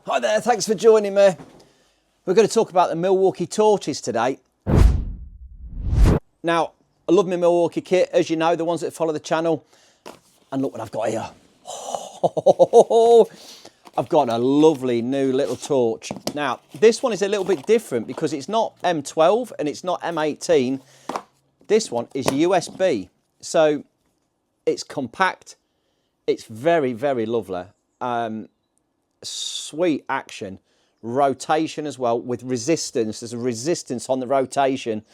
Hi there, thanks for joining me. We're going to talk about the Milwaukee torches today. Now, I love my Milwaukee kit, as you know, the ones that follow the channel. And look what I've got here. I've got a lovely new little torch. Now, this one is a little bit different because it's not M12 and it's not M18. This one is USB. So it's compact. It's very, very lovely. Sweet action. Rotation as well with resistance. There's a resistance on the rotation.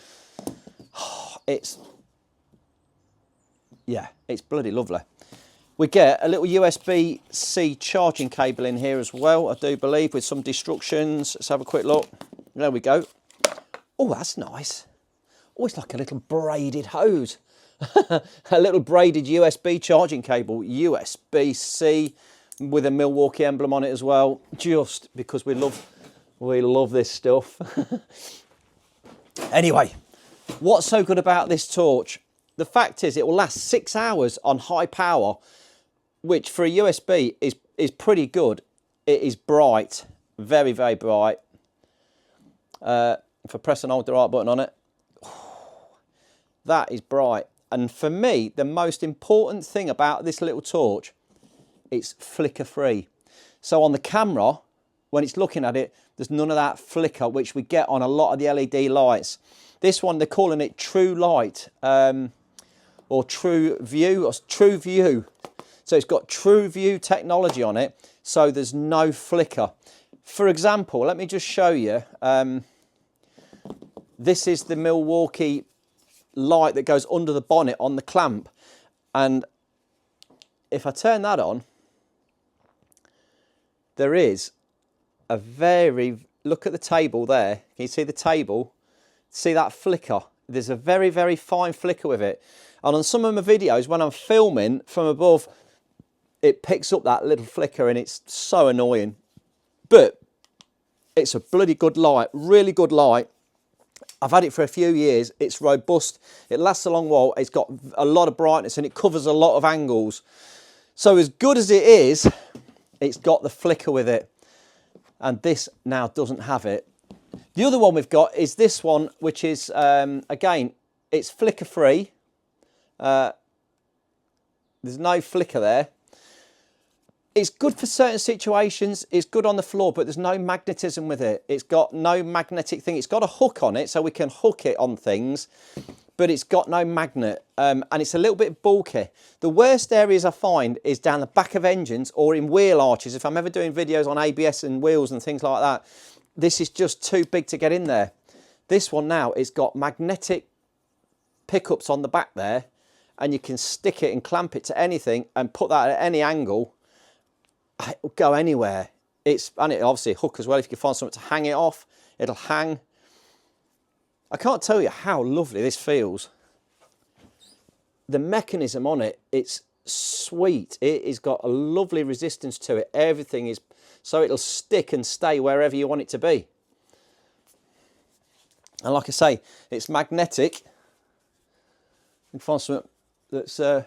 It's bloody lovely. We get a little USB-C charging cable in here as well, I do believe, with some destructions. Let's have a quick look. There we go. Oh, that's nice. Oh, it's like a little braided hose. A little braided USB charging cable. USB-C with a Milwaukee emblem on it as well. Just because we love this stuff. Anyway, what's so good about this torch? The fact is it will last 6 hours on high power, which for a USB is pretty good. It is bright, very, very bright. If I press and hold the right button on it, that is bright. And for me, the most important thing about this little torch, it's flicker free. So on the camera, when it's looking at it, there's none of that flicker, which we get on a lot of the LED lights. This one, they're calling it True Light, or True View, or True View. So it's got True View technology on it, so there's no flicker. For example, let me just show you. This is the Milwaukee light that goes under the bonnet on the clamp. And if I turn that on, there is a look at the table there. Can you see the table? See that flicker? There's a very, very fine flicker with it. And on some of my videos, when I'm filming from above, it picks up that little flicker and it's so annoying. But it's a bloody good light, really good light. I've had it for a few years. It's robust. It lasts a long while. It's got a lot of brightness and it covers a lot of angles. So as good as it is, it's got the flicker with it. And this now doesn't have it. The other one we've got is this one, which is, again, it's flicker free. There's no flicker there. It's good for certain situations. It's good on the floor, but there's no magnetism with it. It's got no magnetic thing. It's got a hook on it, so we can hook it on things, but it's got no magnet, and it's a little bit bulky. The worst areas I find is down the back of engines or in wheel arches. If I'm ever doing videos on ABS and wheels and things like that, this is just too big to get in there. This one now, it's got magnetic pickups on the back there, and you can stick it and clamp it to anything and put that at any angle. It'll go anywhere. And it obviously hook as well. If you can find something to hang it off, it'll hang. I can't tell you how lovely this feels. The mechanism on it, it's sweet. It has got a lovely resistance to it. Everything is, so it'll stick and stay wherever you want it to be. And like I say, it's magnetic. You can find something that's, yeah,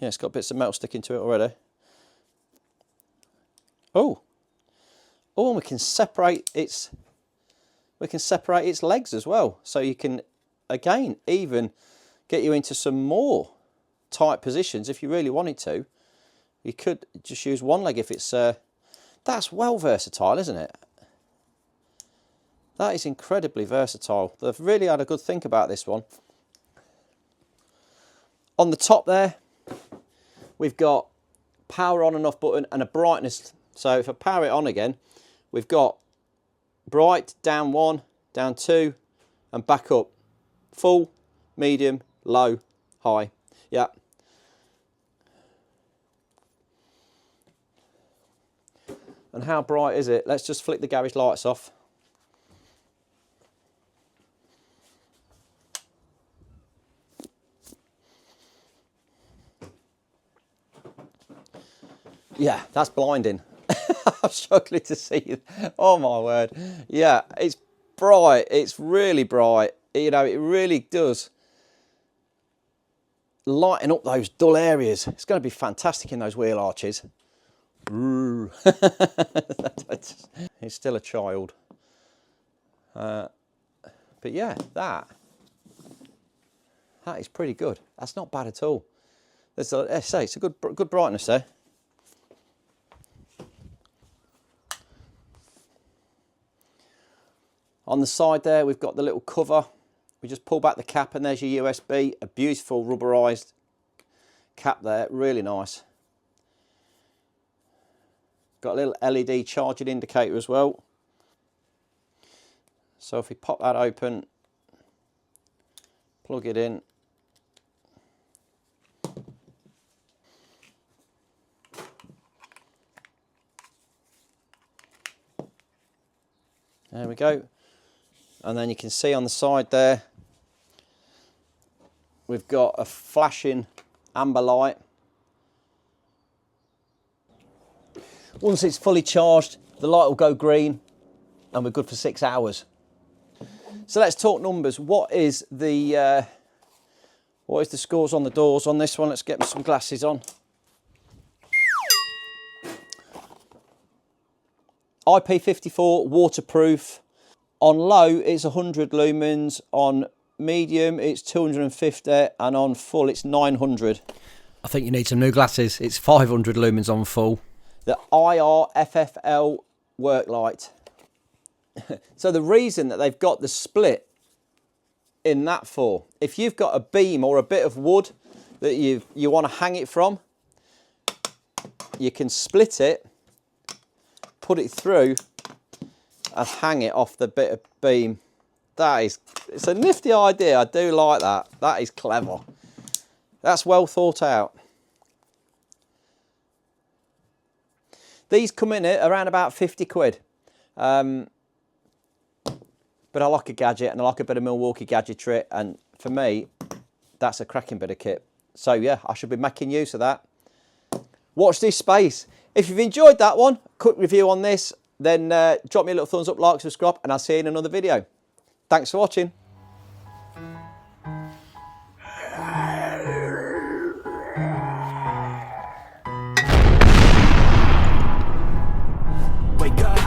it's got bits of metal sticking to it already. Oh, and we can separate its legs as well. So you can, again, even get you into some more tight positions if you really wanted to. You could just use one leg if it's, that's well versatile, isn't it? That is incredibly versatile. They've really had a good think about this one. On the top there, we've got power on and off button and a brightness. So if I power it on again, we've got bright, down 1, down 2, and back up. Full, medium, low, high. Yeah. And how bright is it? Let's just flick the garage lights off. Yeah, that's blinding. I'm struggling to see. Oh my word. Yeah, it's bright. It's really bright. You know, it really does lighten up those dull areas. It's going to be fantastic in those wheel arches. He's still a child. But yeah, that is pretty good. That's not bad at all. There's I say, it's a good brightness there. On the side there, we've got the little cover. We just pull back the cap and there's your USB. A beautiful rubberized cap there, really nice. Got a little LED charging indicator as well. So if we pop that open, plug it in. There we go. And then you can see on the side there, we've got a flashing amber light. Once it's fully charged, the light will go green and we're good for 6 hours. So let's talk numbers. What is the scores on the doors on this one? Let's get me some glasses on. IP54, waterproof. On low, it's 100 lumens. On medium, it's 250. And on full, it's 900. I think you need some new glasses. It's 500 lumens on full. The IR FFL work light. So the reason that they've got the split in that for, if you've got a beam or a bit of wood that you want to hang it from, you can split it, put it through and hang it off the bit of beam. It's a nifty idea. I do like that. That is clever. That's well thought out. These come in at around about 50 quid. But I like a gadget and I like a bit of Milwaukee gadgetry, and for me, that's a cracking bit of kit. So yeah, I should be making use of that. Watch this space. If you've enjoyed that one, quick review on this, then drop me a little thumbs up, like, subscribe, and I'll see you in another video. Thanks for watching. Wake up,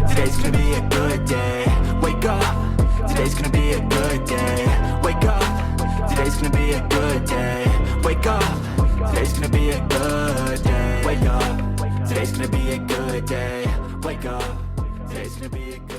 today's gonna be a good day. Wake up, today's gonna be a good day. Wake up, today's gonna be a good day. Wake up, today's gonna be a good day. Wake up, today's gonna be a good day. Wake up, today's gonna be a good day.